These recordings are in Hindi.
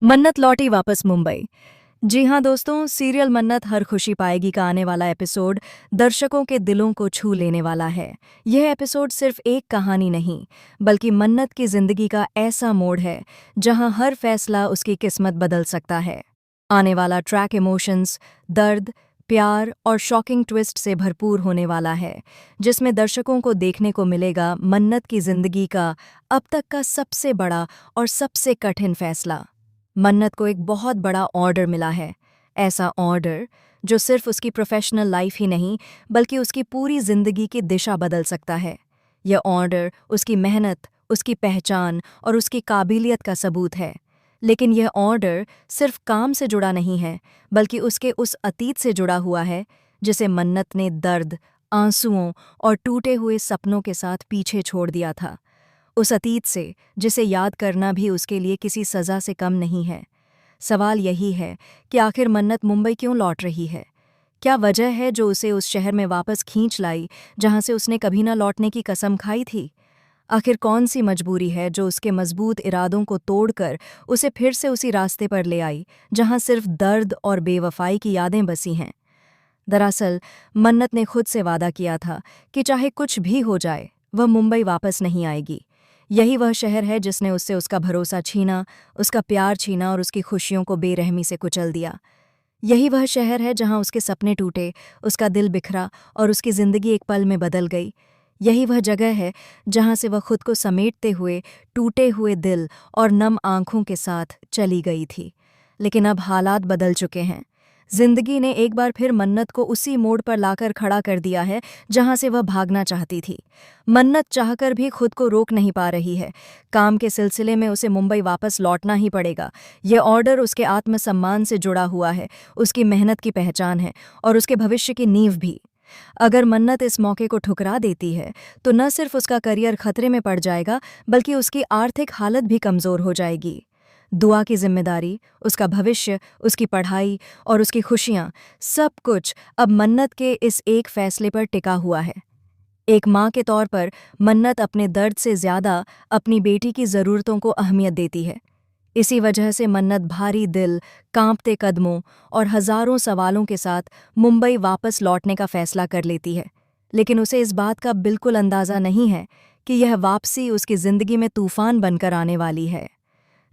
मन्नत लौटी वापस मुंबई। जी हाँ दोस्तों, सीरियल मन्नत हर खुशी पाएगी का आने वाला एपिसोड दर्शकों के दिलों को छू लेने वाला है। यह एपिसोड सिर्फ एक कहानी नहीं, बल्कि मन्नत की जिंदगी का ऐसा मोड़ है जहां हर फैसला उसकी किस्मत बदल सकता है। आने वाला ट्रैक इमोशंस, दर्द, प्यार और शॉकिंग ट्विस्ट से भरपूर होने वाला है, जिसमें दर्शकों को देखने को मिलेगा मन्नत की जिंदगी का अब तक का सबसे बड़ा और सबसे कठिन फैसला। मन्नत को एक बहुत बड़ा ऑर्डर मिला है, ऐसा ऑर्डर जो सिर्फ उसकी प्रोफेशनल लाइफ ही नहीं बल्कि उसकी पूरी जिंदगी की दिशा बदल सकता है। यह ऑर्डर उसकी मेहनत, उसकी पहचान और उसकी काबिलियत का सबूत है। लेकिन यह ऑर्डर सिर्फ काम से जुड़ा नहीं है, बल्कि उसके उस अतीत से जुड़ा हुआ है जिसे मन्नत ने दर्द, आंसुओं और टूटे हुए सपनों के साथ पीछे छोड़ दिया था। उस अतीत से जिसे याद करना भी उसके लिए किसी सज़ा से कम नहीं है। सवाल यही है कि आखिर मन्नत मुंबई क्यों लौट रही है? क्या वजह है जो उसे उस शहर में वापस खींच लाई जहां से उसने कभी न लौटने की कसम खाई थी? आखिर कौन सी मजबूरी है जो उसके मजबूत इरादों को तोड़कर उसे फिर से उसी रास्ते पर ले आई जहां सिर्फ दर्द और बेवफाई की यादें बसी हैं? दरअसल मन्नत ने खुद से वादा किया था कि चाहे कुछ भी हो जाए, वह मुंबई वापस नहीं आएगी। यही वह शहर है जिसने उससे उसका भरोसा छीना, उसका प्यार छीना और उसकी खुशियों को बेरहमी से कुचल दिया। यही वह शहर है जहां उसके सपने टूटे, उसका दिल बिखरा और उसकी जिंदगी एक पल में बदल गई। यही वह जगह है जहां से वह खुद को समेटते हुए, टूटे हुए दिल और नम आंखों के साथ चली गई थी। लेकिन अब हालात बदल चुके हैं। जिंदगी ने एक बार फिर मन्नत को उसी मोड़ पर लाकर खड़ा कर दिया है जहां से वह भागना चाहती थी। मन्नत चाहकर भी खुद को रोक नहीं पा रही है। काम के सिलसिले में उसे मुंबई वापस लौटना ही पड़ेगा। ये ऑर्डर उसके आत्मसम्मान से जुड़ा हुआ है, उसकी मेहनत की पहचान है और उसके भविष्य की नींव भी। अगर मन्नत इस मौके को ठुकरा देती है, तो न सिर्फ उसका करियर खतरे में पड़ जाएगा, बल्कि उसकी आर्थिक हालत भी कमजोर हो जाएगी। दुआ की जिम्मेदारी, उसका भविष्य, उसकी पढ़ाई और उसकी खुशियां, सब कुछ अब मन्नत के इस एक फैसले पर टिका हुआ है। एक माँ के तौर पर मन्नत अपने दर्द से ज्यादा अपनी बेटी की ज़रूरतों को अहमियत देती है। इसी वजह से मन्नत भारी दिल, कांपते कदमों और हजारों सवालों के साथ मुंबई वापस लौटने का फैसला कर लेती है। लेकिन उसे इस बात का बिल्कुल अंदाज़ा नहीं है कि यह वापसी उसकी ज़िंदगी में तूफान बनकर आने वाली है।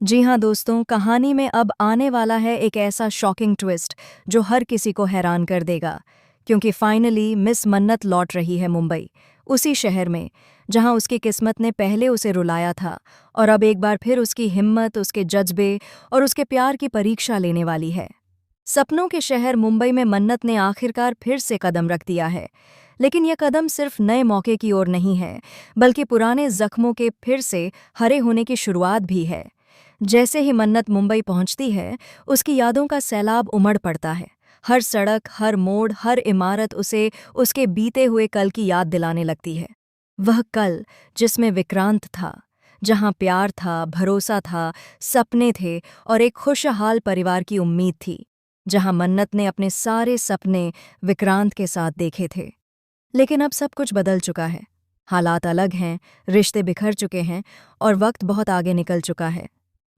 जी हाँ दोस्तों, कहानी में अब आने वाला है एक ऐसा शॉकिंग ट्विस्ट जो हर किसी को हैरान कर देगा, क्योंकि फाइनली मिस मन्नत लौट रही है मुंबई, उसी शहर में जहाँ उसकी किस्मत ने पहले उसे रुलाया था और अब एक बार फिर उसकी हिम्मत, उसके जज्बे और उसके प्यार की परीक्षा लेने वाली है। सपनों के शहर मुंबई में मन्नत ने आखिरकार फिर से कदम रख दिया है। लेकिन यह कदम सिर्फ नए मौके की ओर नहीं है, बल्कि पुराने जख्मों के फिर से हरे होने की शुरुआत भी है। जैसे ही मन्नत मुंबई पहुंचती है, उसकी यादों का सैलाब उमड़ पड़ता है। हर सड़क, हर मोड़, हर इमारत उसे उसके बीते हुए कल की याद दिलाने लगती है। वह कल जिसमें विक्रांत था, जहां प्यार था, भरोसा था, सपने थे और एक खुशहाल परिवार की उम्मीद थी। जहां मन्नत ने अपने सारे सपने विक्रांत के साथ देखे थे। लेकिन अब सब कुछ बदल चुका है। हालात अलग हैं, रिश्ते बिखर चुके हैं और वक्त बहुत आगे निकल चुका है।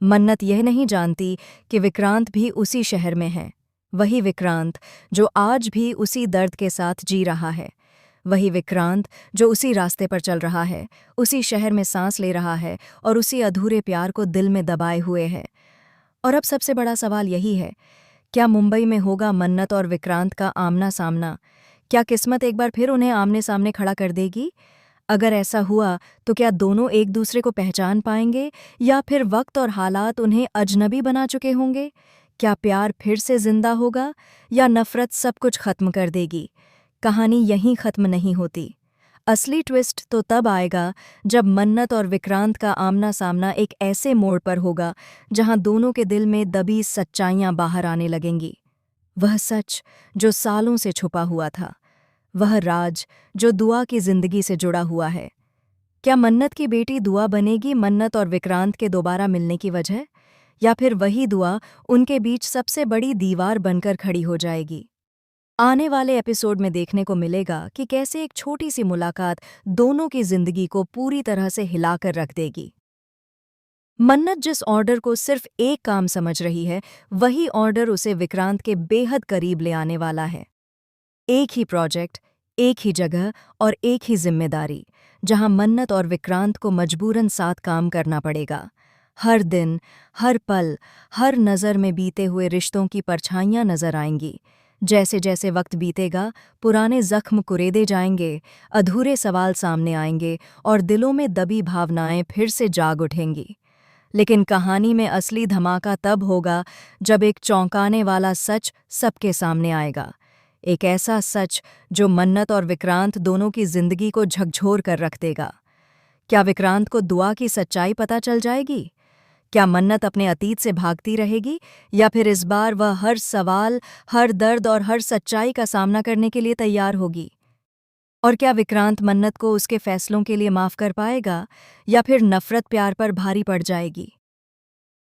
मन्नत यह नहीं जानती कि विक्रांत भी उसी शहर में है। वही विक्रांत जो आज भी उसी दर्द के साथ जी रहा है। वही विक्रांत जो उसी रास्ते पर चल रहा है, उसी शहर में सांस ले रहा है और उसी अधूरे प्यार को दिल में दबाए हुए है। और अब सबसे बड़ा सवाल यही है, क्या मुंबई में होगा मन्नत और विक्रांत का आमना सामना? क्या किस्मत एक बार फिर उन्हें आमने सामने खड़ा कर देगी? अगर ऐसा हुआ तो क्या दोनों एक दूसरे को पहचान पाएंगे, या फिर वक्त और हालात उन्हें अजनबी बना चुके होंगे? क्या प्यार फिर से जिंदा होगा या नफरत सब कुछ खत्म कर देगी? कहानी यहीं खत्म नहीं होती। असली ट्विस्ट तो तब आएगा जब मन्नत और विक्रांत का आमना सामना एक ऐसे मोड़ पर होगा जहां दोनों के दिल में दबी सच्चाइयां बाहर आने लगेंगी। वह सच जो सालों से छुपा हुआ था, वह राज जो दुआ की जिंदगी से जुड़ा हुआ है। क्या मन्नत की बेटी दुआ बनेगी मन्नत और विक्रांत के दोबारा मिलने की वजह, या फिर वही दुआ उनके बीच सबसे बड़ी दीवार बनकर खड़ी हो जाएगी? आने वाले एपिसोड में देखने को मिलेगा कि कैसे एक छोटी सी मुलाकात दोनों की जिंदगी को पूरी तरह से हिलाकर रख देगी। मन्नत जिस ऑर्डर को सिर्फ एक काम समझ रही है, वही ऑर्डर उसे विक्रांत के बेहद करीब ले आने वाला है। एक ही प्रोजेक्ट, एक ही जगह और एक ही जिम्मेदारी, जहां मन्नत और विक्रांत को मजबूरन साथ काम करना पड़ेगा। हर दिन, हर पल, हर नज़र में बीते हुए रिश्तों की परछाइयां नजर आएंगी। जैसे जैसे वक्त बीतेगा, पुराने जख्म कुरेदे जाएंगे, अधूरे सवाल सामने आएंगे और दिलों में दबी भावनाएं फिर से जाग उठेंगी। लेकिन कहानी में असली धमाका तब होगा जब एक चौंकाने वाला सच सबके सामने आएगा। एक ऐसा सच जो मन्नत और विक्रांत दोनों की जिंदगी को झकझोर कर रख देगा। क्या विक्रांत को दुआ की सच्चाई पता चल जाएगी? क्या मन्नत अपने अतीत से भागती रहेगी, या फिर इस बार वह हर सवाल, हर दर्द और हर सच्चाई का सामना करने के लिए तैयार होगी? और क्या विक्रांत मन्नत को उसके फैसलों के लिए माफ कर पाएगा, या फिर नफरत प्यार पर भारी पड़ जाएगी?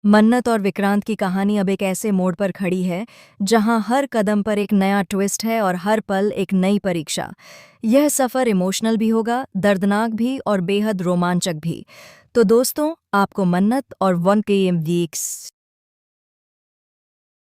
मन्नत और विक्रांत की कहानी अब एक ऐसे मोड़ पर खड़ी है जहां हर कदम पर एक नया ट्विस्ट है और हर पल एक नई परीक्षा। यह सफ़र इमोशनल भी होगा, दर्दनाक भी और बेहद रोमांचक भी। तो दोस्तों, आपको मन्नत और 1 PM वीक्स